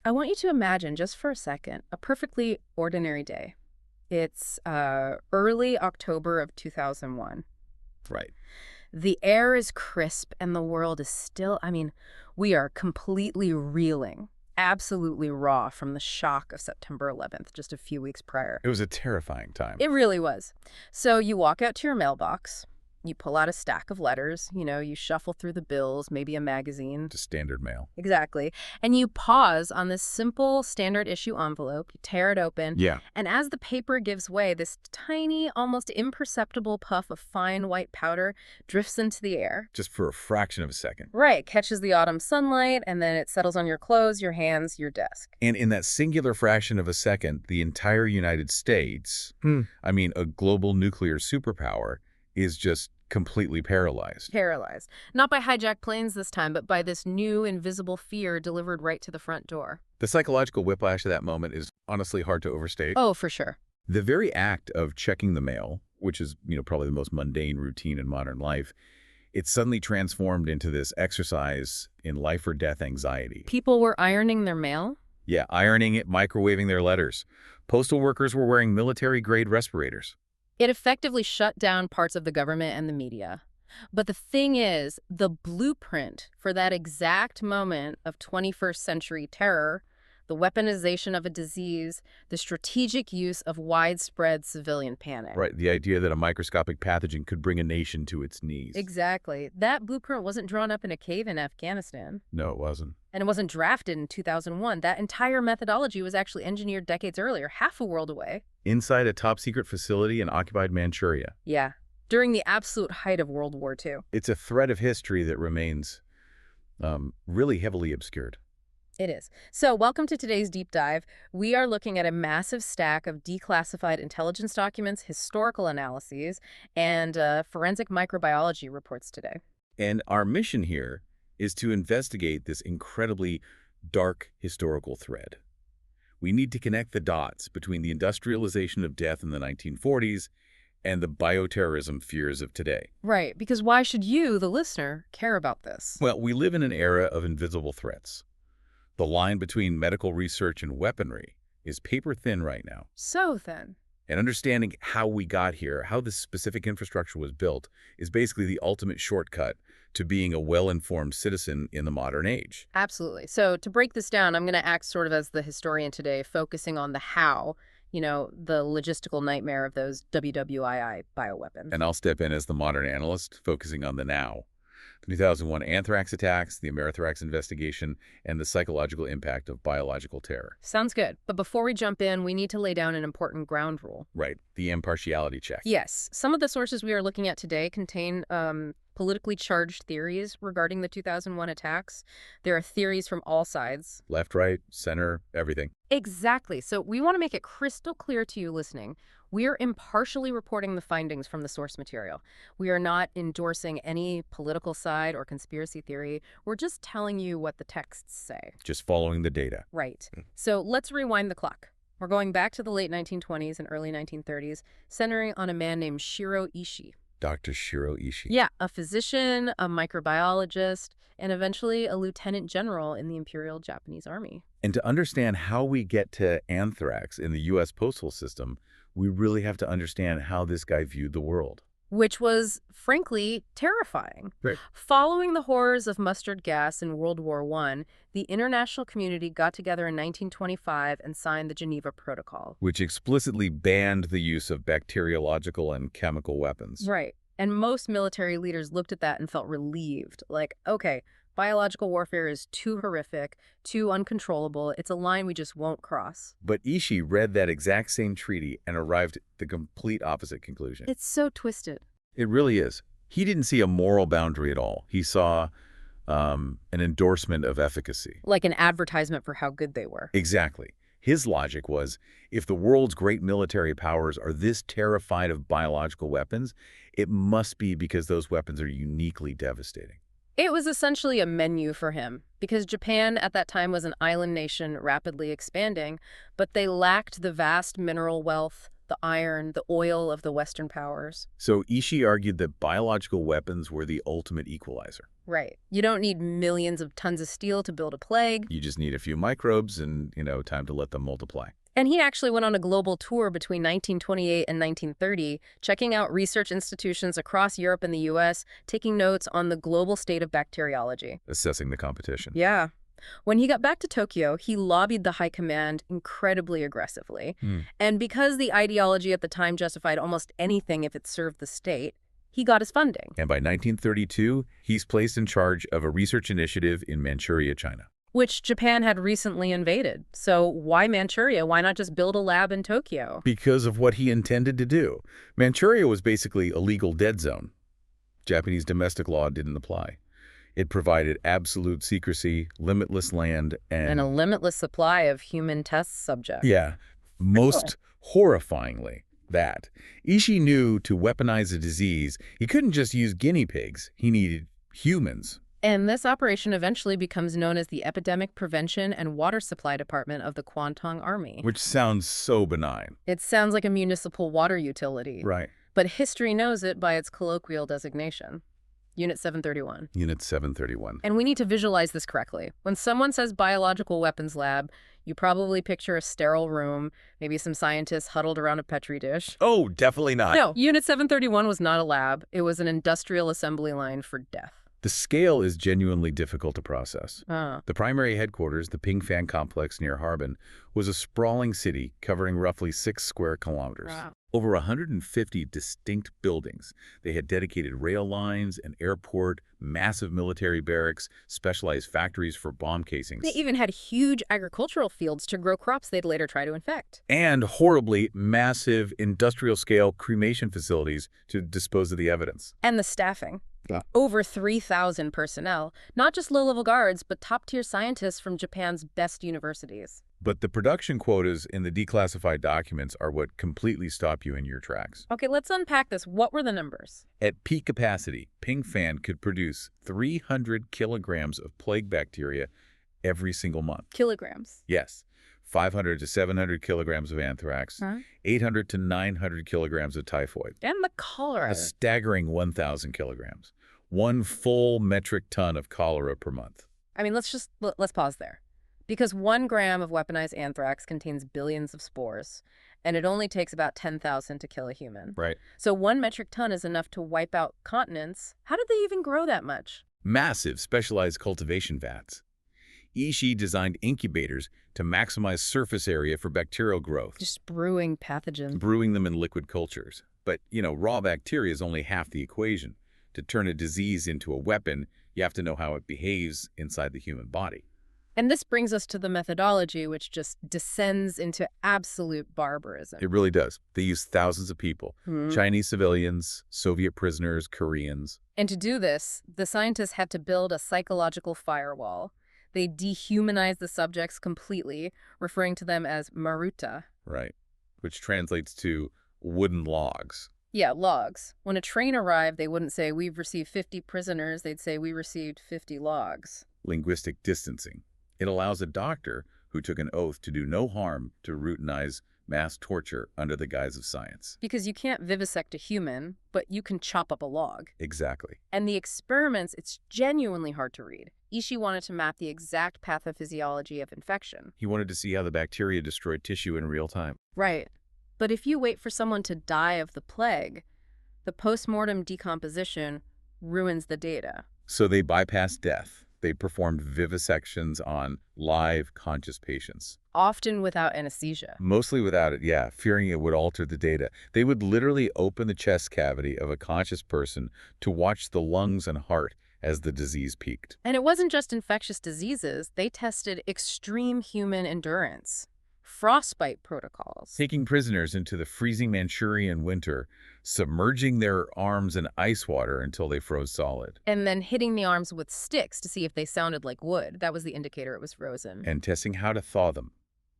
I want you to imagine, just for a second, a perfectly ordinary day. It's early October of 2001. Right. The air is crisp and the world is still, we are completely reeling, absolutely raw from the shock of September 11th, just a few weeks prior. It was a terrifying time. It really was. So you walk out to your mailbox, you pull out a stack of letters, you shuffle through the bills, maybe a magazine. Just standard mail. Exactly. And you pause on this simple standard issue envelope, you tear it open, Yeah. and as the paper gives way, this tiny, almost imperceptible puff of fine white powder drifts into the air. Just for a fraction of a second. Right, catches the autumn sunlight, and then it settles on your clothes, your hands, your desk. And in that singular fraction of a second, the entire United States, a global nuclear superpower, is just completely paralyzed. Paralyzed. Not by hijacked planes this time, but by this new invisible fear delivered right to the front door. The psychological whiplash of that moment is honestly hard to overstate. Oh, for sure. The very act of checking the mail, which is, probably the most mundane routine in modern life, it's suddenly transformed into this exercise in life or death anxiety. People were ironing their mail? Yeah, ironing it, microwaving their letters. Postal workers were wearing military-grade respirators. It effectively shut down parts of the government and the media. But the thing is, the blueprint for that exact moment of 21st century terror, the weaponization of a disease, the strategic use of widespread civilian panic. Right, the idea that a microscopic pathogen could bring a nation to its knees. Exactly. That blueprint wasn't drawn up in a cave in Afghanistan. No, it wasn't. And it wasn't drafted in 2001. That entire methodology was actually engineered decades earlier, half a world away. Inside a top-secret facility in occupied Manchuria. Yeah, during the absolute height of World War II. It's a thread of history that remains really heavily obscured. It is. So welcome to today's deep dive. We are looking at a massive stack of declassified intelligence documents, historical analyses, and forensic microbiology reports today. And our mission here is to investigate this incredibly dark historical thread. We need to connect the dots between the industrialization of death in the 1940s and the bioterrorism fears of today. Right, because why should you, the listener, care about this? Well, we live in an era of invisible threats. The line between medical research and weaponry is paper thin right now. So thin. And understanding how we got here, how this specific infrastructure was built, is basically the ultimate shortcut to being a well-informed citizen in the modern age. Absolutely. So to break this down, I'm going to act sort of as the historian today, focusing on the how, the logistical nightmare of those WWII bioweapons. And I'll step in as the modern analyst, focusing on the now. The 2001 anthrax attacks, the Amerithrax investigation, and the psychological impact of biological terror. Sounds good. But before we jump in, we need to lay down an important ground rule. Right, the impartiality check. Yes. Some of the sources we are looking at today contain politically charged theories regarding the 2001 attacks. There are theories from all sides. Left, right, center, everything. Exactly. So we want to make it crystal clear to you listening. We're impartially reporting the findings from the source material. We are not endorsing any political side or conspiracy theory. We're just telling you what the texts say. Just following the data. Right. So let's rewind the clock. We're going back to the late 1920s and early 1930s, centering on a man named Shiro Ishii. Dr. Shiro Ishii. Yeah, a physician, a microbiologist, and eventually a lieutenant general in the Imperial Japanese Army. And to understand how we get to anthrax in the U.S. postal system, we really have to understand how this guy viewed the world. Which was, frankly, terrifying. Right. Following the horrors of mustard gas in World War I, the international community got together in 1925 and signed the Geneva Protocol. Which explicitly banned the use of bacteriological and chemical weapons. Right. And most military leaders looked at that and felt relieved. Like, okay, biological warfare is too horrific, too uncontrollable. It's a line we just won't cross. But Ishii read that exact same treaty and arrived at the complete opposite conclusion. It's so twisted. It really is. He didn't see a moral boundary at all. He saw an endorsement of efficacy. Like an advertisement for how good they were. Exactly. His logic was, if the world's great military powers are this terrified of biological weapons, it must be because those weapons are uniquely devastating. It was essentially a menu for him, because Japan at that time was an island nation rapidly expanding, but they lacked the vast mineral wealth, the iron, the oil of the Western powers. So Ishii argued that biological weapons were the ultimate equalizer. Right. You don't need millions of tons of steel to build a plague. You just need a few microbes and, time to let them multiply. And he actually went on a global tour between 1928 and 1930, checking out research institutions across Europe and the US, taking notes on the global state of bacteriology. Assessing the competition. Yeah. When he got back to Tokyo, he lobbied the high command incredibly aggressively. And because the ideology at the time justified almost anything if it served the state, he got his funding. And by 1932, he's placed in charge of a research initiative in Manchuria, China. Which Japan had recently invaded. So why Manchuria? Why not just build a lab in Tokyo? Because of what he intended to do. Manchuria was basically a legal dead zone. Japanese domestic law didn't apply. It provided absolute secrecy, limitless land, And a limitless supply of human test subjects. Yeah, most horrifyingly, that. Ishii knew to weaponize a disease, he couldn't just use guinea pigs. He needed humans. And this operation eventually becomes known as the Epidemic Prevention and Water Supply Department of the Kwantung Army. Which sounds so benign. It sounds like a municipal water utility. Right. But history knows it by its colloquial designation. Unit 731. Unit 731. And we need to visualize this correctly. When someone says biological weapons lab, you probably picture a sterile room, maybe some scientists huddled around a Petri dish. Oh, definitely not. No, Unit 731 was not a lab. It was an industrial assembly line for death. The scale is genuinely difficult to process. Ah. The primary headquarters, the Pingfan complex near Harbin, was a sprawling city covering roughly 6 square kilometers. Wow. Over 150 distinct buildings. They had dedicated rail lines, an airport, massive military barracks, specialized factories for bomb casings. They even had huge agricultural fields to grow crops they'd later try to infect. And horribly massive industrial-scale cremation facilities to dispose of the evidence. And the staffing. Yeah. Over 3,000 personnel, not just low-level guards, but top-tier scientists from Japan's best universities. But the production quotas in the declassified documents are what completely stop you in your tracks. Okay, let's unpack this. What were the numbers? At peak capacity, Pingfan could produce 300 kilograms of plague bacteria every single month. Kilograms. Yes. 500 to 700 kilograms of anthrax, 800 to 900 kilograms of typhoid. And the cholera. A staggering 1,000 kilograms. 1 full metric ton of cholera per month. I mean, let's pause there. Because 1 gram of weaponized anthrax contains billions of spores, and it only takes about 10,000 to kill a human. Right. So 1 metric ton is enough to wipe out continents. How did they even grow that much? Massive specialized cultivation vats. Ishii designed incubators to maximize surface area for bacterial growth. Just brewing pathogens. Brewing them in liquid cultures. But, raw bacteria is only half the equation. To turn a disease into a weapon, you have to know how it behaves inside the human body. And this brings us to the methodology, which just descends into absolute barbarism. It really does. They use thousands of people. Chinese civilians, Soviet prisoners, Koreans. And to do this, the scientists had to build a psychological firewall. They dehumanized the subjects completely, referring to them as maruta. Right. Which translates to wooden logs. Yeah, logs. When a train arrived, they wouldn't say, "We've received 50 prisoners." They'd say, "We received 50 logs." Linguistic distancing. It allows a doctor who took an oath to do no harm to routinize mass torture under the guise of science. Because you can't vivisect a human, but you can chop up a log. Exactly. And the experiments, it's genuinely hard to read. Ishii wanted to map the exact pathophysiology of infection. He wanted to see how the bacteria destroyed tissue in real time. Right. But if you wait for someone to die of the plague, the postmortem decomposition ruins the data. So they bypassed death. They performed vivisections on live, conscious patients. Often without anesthesia. Mostly without it, yeah, fearing it would alter the data. They would literally open the chest cavity of a conscious person to watch the lungs and heart as the disease peaked. And it wasn't just infectious diseases. They tested extreme human endurance. Frostbite protocols. Taking prisoners into the freezing Manchurian winter, submerging their arms in ice water until they froze solid. And then hitting the arms with sticks to see if they sounded like wood. That was the indicator it was frozen. And testing how to thaw them.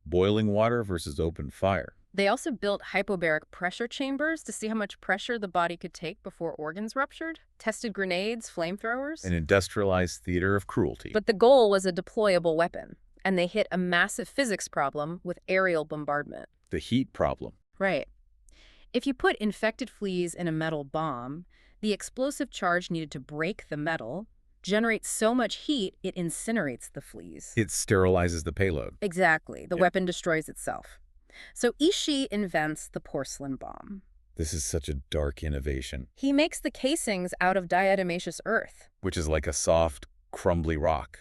Boiling water versus open fire. They also built hypobaric pressure chambers to see how much pressure the body could take before organs ruptured. Tested grenades, flamethrowers. An industrialized theater of cruelty. But the goal was a deployable weapon. And they hit a massive physics problem with aerial bombardment. The heat problem. Right. If you put infected fleas in a metal bomb, the explosive charge needed to break the metal, generates so much heat it incinerates the fleas. It sterilizes the payload. Exactly. The Yeah. weapon destroys itself. So Ishii invents the porcelain bomb. This is such a dark innovation, He makes the casings out of diatomaceous earth. which is like a soft, crumbly rock,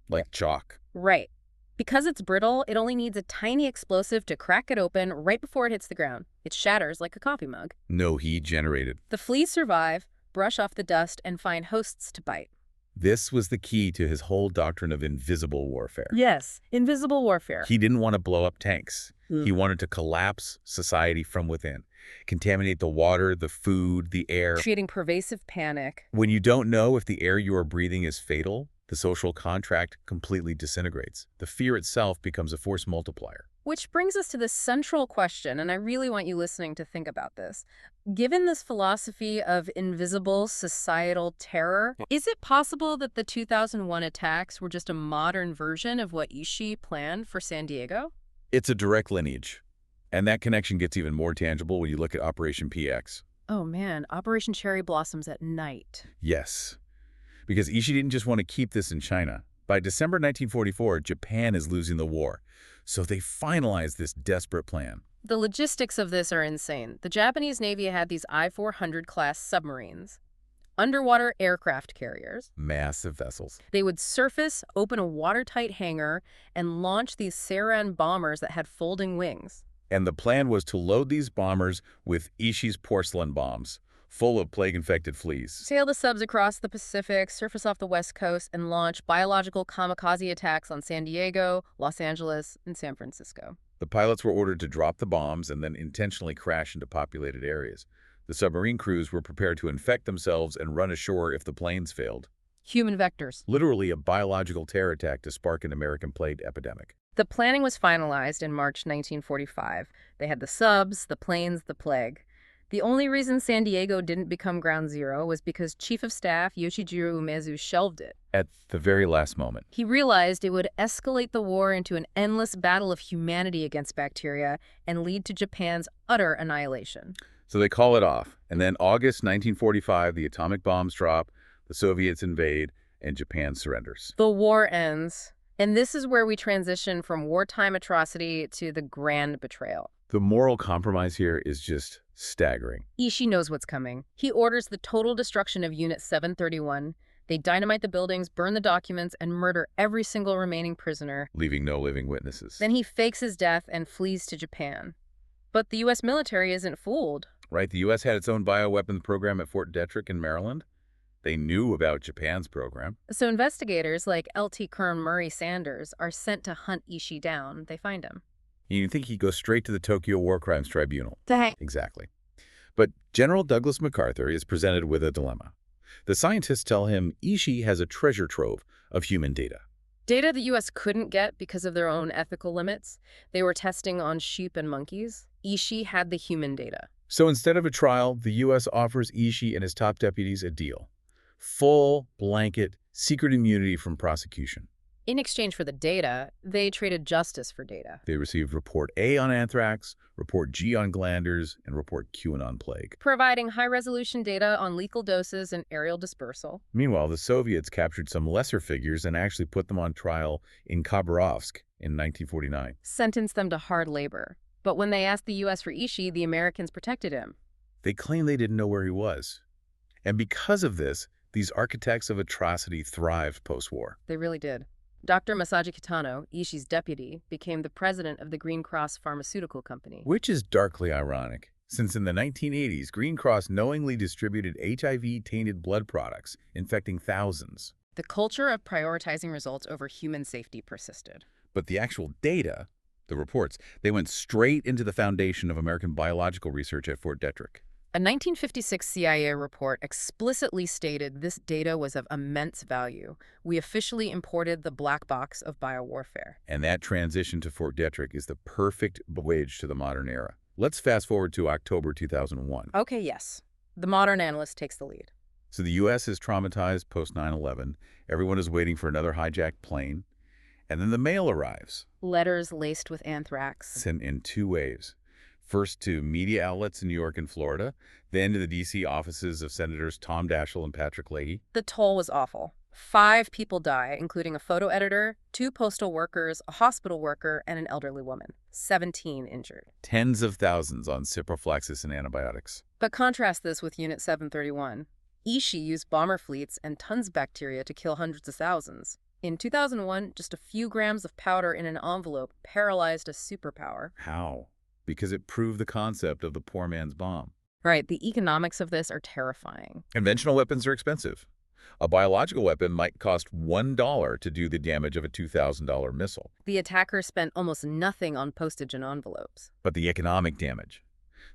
like chalk. Right. Because it's brittle, it only needs a tiny explosive to crack it open right before it hits the ground. It shatters like a coffee mug. No heat generated. The fleas survive, brush off the dust, and find hosts to bite. This was the key to his whole doctrine of invisible warfare. Yes, invisible warfare. He didn't want to blow up tanks. He wanted to collapse society from within, contaminate the water, the food, the air. Creating pervasive panic. When you don't know if the air you are breathing is fatal, the social contract completely disintegrates. The fear itself becomes a force multiplier. Which brings us to the central question, and I really want you listening to think about this. Given this philosophy of invisible societal terror, is it possible that the 2001 attacks were just a modern version of what Ishii planned for San Diego? It's a direct lineage. And that connection gets even more tangible when you look at Operation PX. Oh man, Operation Cherry Blossoms at Night. Yes. Because Ishii didn't just want to keep this in China. By December 1944, Japan is losing the war. So they finalized this desperate plan. The logistics of this are insane. The Japanese Navy had these I-400 class submarines, underwater aircraft carriers. Massive vessels. They would surface, open a watertight hangar, and launch these Saran bombers that had folding wings. And the plan was to load these bombers with Ishii's porcelain bombs, full of plague-infected fleas. Sail the subs across the Pacific, surface off the West Coast, and launch biological kamikaze attacks on San Diego, Los Angeles, and San Francisco. The pilots were ordered to drop the bombs and then intentionally crash into populated areas. The submarine crews were prepared to infect themselves and run ashore if the planes failed. Human vectors. Literally a biological terror attack to spark an American plague epidemic. The planning was finalized in March 1945. They had the subs, the planes, the plague. The only reason San Diego didn't become ground zero was because Chief of Staff Yoshijiro Umezu shelved it. At the very last moment. He realized it would escalate the war into an endless battle of humanity against bacteria and lead to Japan's utter annihilation. So they call it off. And then August 1945, the atomic bombs drop, the Soviets invade, and Japan surrenders. The war ends, and this is where we transition from wartime atrocity to the grand betrayal. The moral compromise here is just staggering. Ishii knows what's coming. He orders the total destruction of Unit 731. They dynamite the buildings, burn the documents, and murder every single remaining prisoner. Leaving no living witnesses. Then he fakes his death and flees to Japan. But the U.S. military isn't fooled. Right, the U.S. had its own bioweapons program at Fort Detrick in Maryland. They knew about Japan's program. So investigators like Lt. Colonel Murray Sanders are sent to hunt Ishii down. They find him. You'd think he'd go straight to the Tokyo War Crimes Tribunal. Dang. Exactly. But General Douglas MacArthur is presented with a dilemma. The scientists tell him Ishii has a treasure trove of human data. Data the U.S. couldn't get because of their own ethical limits. They were testing on sheep and monkeys. Ishii had the human data. So instead of a trial, the U.S. offers Ishii and his top deputies a deal. Full, blanket, secret immunity from prosecution. In exchange for the data, they traded justice for data. They received Report A on anthrax, Report G on glanders, and Report Q on plague. Providing high-resolution data on lethal doses and aerial dispersal. Meanwhile, the Soviets captured some lesser figures and actually put them on trial in Khabarovsk in 1949. Sentenced them to hard labor. But when they asked the U.S. for Ishii, the Americans protected him. They claimed they didn't know where he was. And because of this, these architects of atrocity thrived post-war. They really did. Dr. Masaji Kitano, Ishii's deputy, became the president of the Green Cross Pharmaceutical Company. Which is darkly ironic, since in the 1980s, Green Cross knowingly distributed HIV-tainted blood products, infecting thousands. The culture of prioritizing results over human safety persisted. But the actual data, the reports, they went straight into the foundation of American biological research at Fort Detrick. A 1956 CIA report explicitly stated this data was of immense value. We officially imported the black box of biowarfare. And that transition to Fort Detrick is the perfect bridge to the modern era. Let's fast forward to October 2001. Okay, yes. The modern analyst takes the lead. So the U.S. is traumatized post 9/11. Everyone is waiting for another hijacked plane. And then the mail arrives. Letters laced with anthrax. Sent in two waves. First to media outlets in New York and Florida, then to the D.C. offices of Senators Tom Daschle and Patrick Leahy. The toll was awful. 5 people die, including a photo editor, 2 postal workers, a hospital worker, and an elderly woman. 17 injured. Tens of thousands on ciprofloxacin and antibiotics. But contrast this with Unit 731. Ishii used bomber fleets and tons of bacteria to kill hundreds of thousands. In 2001, just a few grams of powder in an envelope paralyzed a superpower. How? Because it proved the concept of the poor man's bomb. Right, the economics of this are terrifying. Conventional weapons are expensive. A biological weapon might cost $1 to do the damage of a $2,000 missile. The attacker spent almost nothing on postage and envelopes. But the economic damage.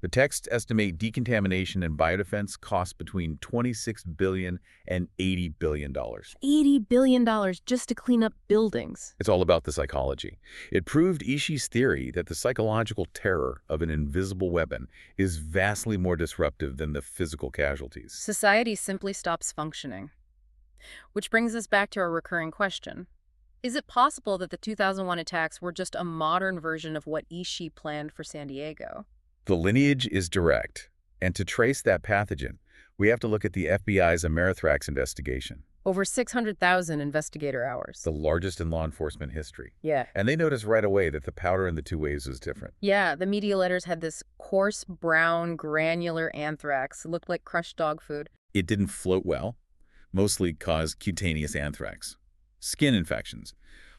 The texts estimate decontamination and biodefense cost between $26 billion and $80 billion. $80 billion just to clean up buildings. It's all about the psychology. It proved Ishii's theory that the psychological terror of an invisible weapon is vastly more disruptive than the physical casualties. Society simply stops functioning. Which brings us back to our recurring question. Is it possible that the 2001 attacks were just a modern version of what Ishii planned for San Diego? The lineage is direct, and to trace that pathogen, we have to look at the FBI's Amerithrax investigation. Over 600,000 investigator hours. The largest in law enforcement history. Yeah. And they noticed right away that the powder in the 2 waves was different. Yeah, the media letters had this coarse, brown, granular anthrax. It looked like crushed dog food. It didn't float well, mostly caused cutaneous anthrax, skin infections,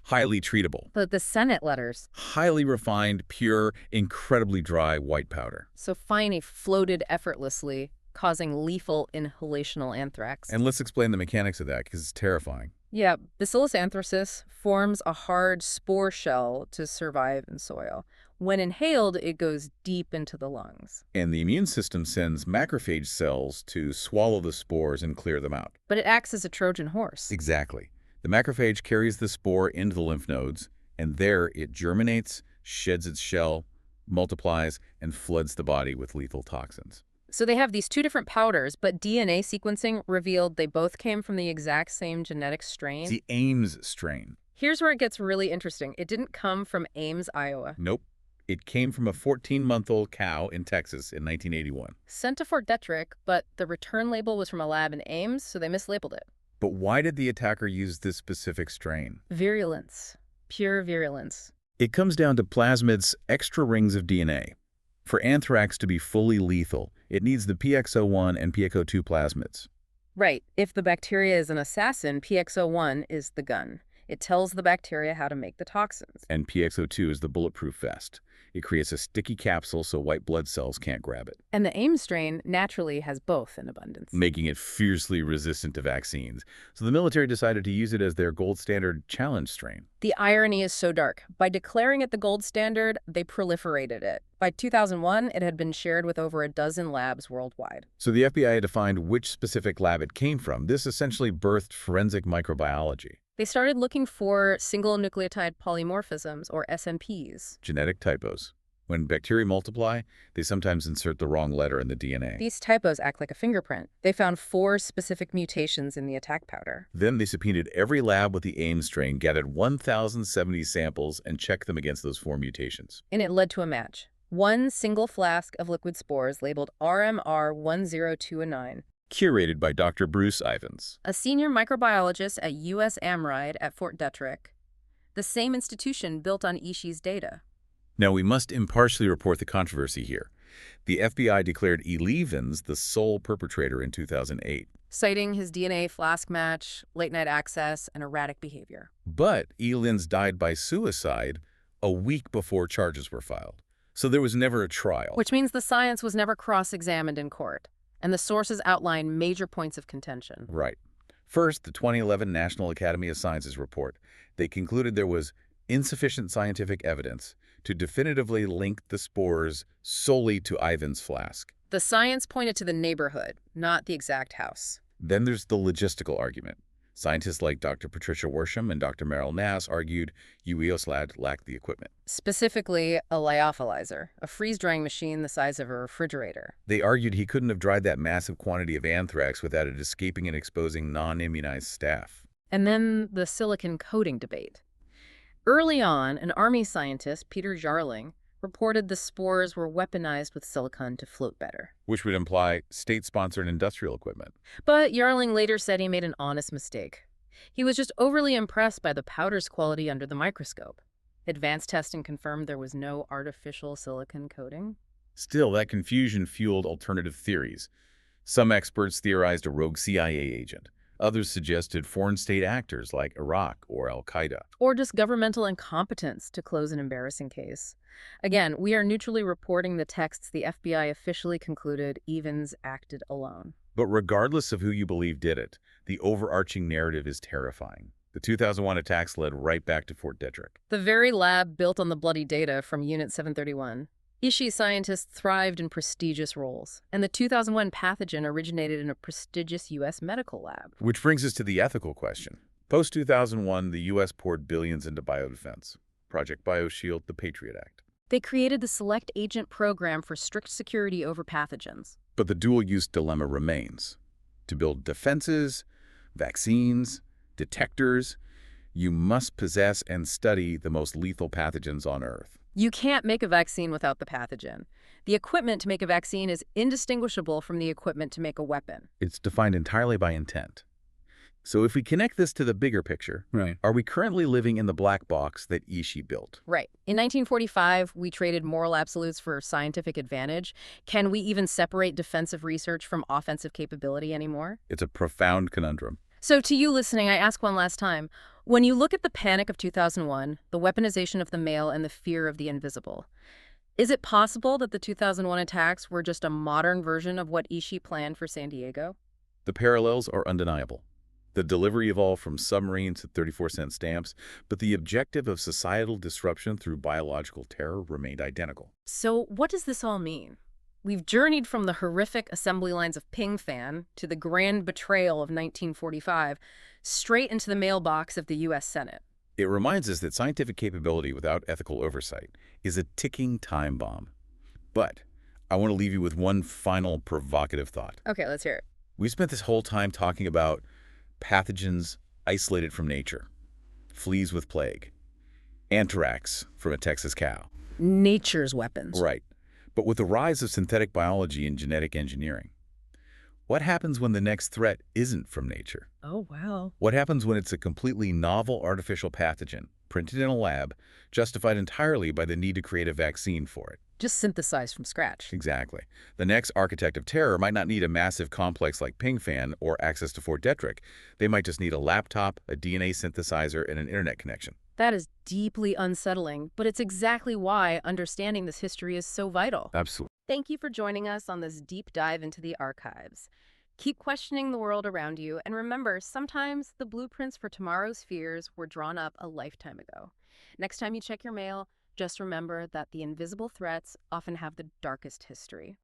highly treatable. But the Senate letters. Highly refined, pure, incredibly dry white powder. So fine, floated effortlessly, causing lethal inhalational anthrax. And let's explain the mechanics of that, because it's terrifying. Yeah, Bacillus anthracis forms a hard spore shell to survive in soil. When inhaled, it goes deep into the lungs. And the immune system sends macrophage cells to swallow the spores and clear them out. But it acts as a Trojan horse. Exactly. The macrophage carries the spore into the lymph nodes, and there it germinates, sheds its shell, multiplies, and floods the body with lethal toxins. So they have these 2 different powders, but DNA sequencing revealed they both came from the exact same genetic strain. The Ames strain. Here's where it gets really interesting. It didn't come from Ames, Iowa. Nope. It came from a 14-month-old cow in Texas in 1981. Sent to Fort Detrick, but the return label was from a lab in Ames, so they mislabeled it. But why did the attacker use this specific strain? Virulence. Pure virulence. It comes down to plasmids' extra rings of DNA. For anthrax to be fully lethal, it needs the PX01 and PX02 plasmids. Right. If the bacteria is an assassin, PX01 is the gun. It tells the bacteria how to make the toxins. And PX02 is the bulletproof vest. It creates a sticky capsule so white blood cells can't grab it. And the Ames strain naturally has both in abundance. Making it fiercely resistant to vaccines. So the military decided to use it as their gold standard challenge strain. The irony is so dark. By declaring it the gold standard, they proliferated it. By 2001, it had been shared with over a dozen labs worldwide. So the FBI had to find which specific lab it came from. This essentially birthed forensic microbiology. They started looking for single nucleotide polymorphisms, or SNPs. Genetic typos. When bacteria multiply, they sometimes insert the wrong letter in the DNA. These typos act like a fingerprint. They found 4 specific mutations in the attack powder. Then they subpoenaed every lab with the Ames strain, gathered 1,070 samples, and checked them against those 4 mutations. And it led to a match. 1 single flask of liquid spores labeled RMR1029. Curated by Dr. Bruce Ivins, A senior microbiologist at U.S. AMRIDE at Fort Detrick, the same institution built on Ishii's data. Now, we must impartially report the controversy here. The FBI declared E. Levins the sole perpetrator in 2008. Citing his DNA flask match, late-night access, and erratic behavior. But E. Levins died by suicide a week before charges were filed. So there was never a trial. Which means the science was never cross-examined in court, and the sources outline major points of contention. Right. First, the 2011 National Academy of Sciences report. They concluded there was insufficient scientific evidence to definitively link the spores solely to Ivan's flask. The science pointed to the neighborhood, not the exact house. Then there's the logistical argument. Scientists like Dr. Patricia Worsham and Dr. Merrill Nass argued UEOSLAD lacked the equipment. Specifically, a lyophilizer, a freeze-drying machine the size of a refrigerator. They argued he couldn't have dried that massive quantity of anthrax without it escaping and exposing non-immunized staff. And then the silicon coating debate. Early on, an Army scientist, Peter Jarling, reported the spores were weaponized with silicon to float better. which would imply state-sponsored industrial equipment. But Yarling later said he made an honest mistake. He was just overly impressed by the powder's quality under the microscope. Advanced testing confirmed there was no artificial silicon coating. Still, that confusion fueled alternative theories. Some experts theorized a rogue CIA agent. Others suggested foreign state actors like Iraq or al-Qaeda. Or just governmental incompetence to close an embarrassing case. Again, we are neutrally reporting the texts the FBI officially concluded Evans acted alone. But regardless of who you believe did it, the overarching narrative is terrifying. The 2001 attacks led right back to Fort Detrick. The very lab built on the bloody data from Unit 731. Ishii scientists thrived in prestigious roles, and the 2001 pathogen originated in a prestigious U.S. medical lab. Which brings us to the ethical question. Post-2001, the U.S. poured billions into biodefense. Project BioShield, the Patriot Act. They created the Select Agent Program for strict security over pathogens. But the dual-use dilemma remains. To build defenses, vaccines, detectors, you must possess and study the most lethal pathogens on Earth. You can't make a vaccine without the pathogen. The equipment to make a vaccine is indistinguishable from the equipment to make a weapon. It's defined entirely by intent. So if we connect this to the bigger picture, are we currently living in the black box that Ishii built? Right. In 1945, we traded moral absolutes for scientific advantage. Can we even separate defensive research from offensive capability anymore? It's a profound conundrum. So to you listening, I ask one last time. When you look at the panic of 2001, the weaponization of the male and the fear of the invisible, is it possible that the 2001 attacks were just a modern version of what Ishii planned for San Diego? The parallels are undeniable. The delivery evolved from submarines to 34-cent stamps, but the objective of societal disruption through biological terror remained identical. So what does this all mean? We've journeyed from the horrific assembly lines of Ping Fan to the grand betrayal of 1945, straight into the mailbox of the U.S. Senate. It reminds us that scientific capability without ethical oversight is a ticking time bomb. But I want to leave you with one final provocative thought. Okay, let's hear it. We spent this whole time talking about pathogens isolated from nature, fleas with plague, anthrax from a Texas cow. Nature's weapons. Right. But with the rise of synthetic biology and genetic engineering, what happens when the next threat isn't from nature? Oh, wow. What happens when it's a completely novel artificial pathogen, printed in a lab, justified entirely by the need to create a vaccine for it? Just synthesized from scratch. Exactly. The next architect of terror might not need a massive complex like Ping Fan or access to Fort Detrick. They might just need a laptop, a DNA synthesizer, and an internet connection. That is deeply unsettling, but it's exactly why understanding this history is so vital. Absolutely. Thank you for joining us on this deep dive into the archives. Keep questioning the world around you, and remember, sometimes the blueprints for tomorrow's fears were drawn up a lifetime ago. Next time you check your mail, just remember that the invisible threats often have the darkest history.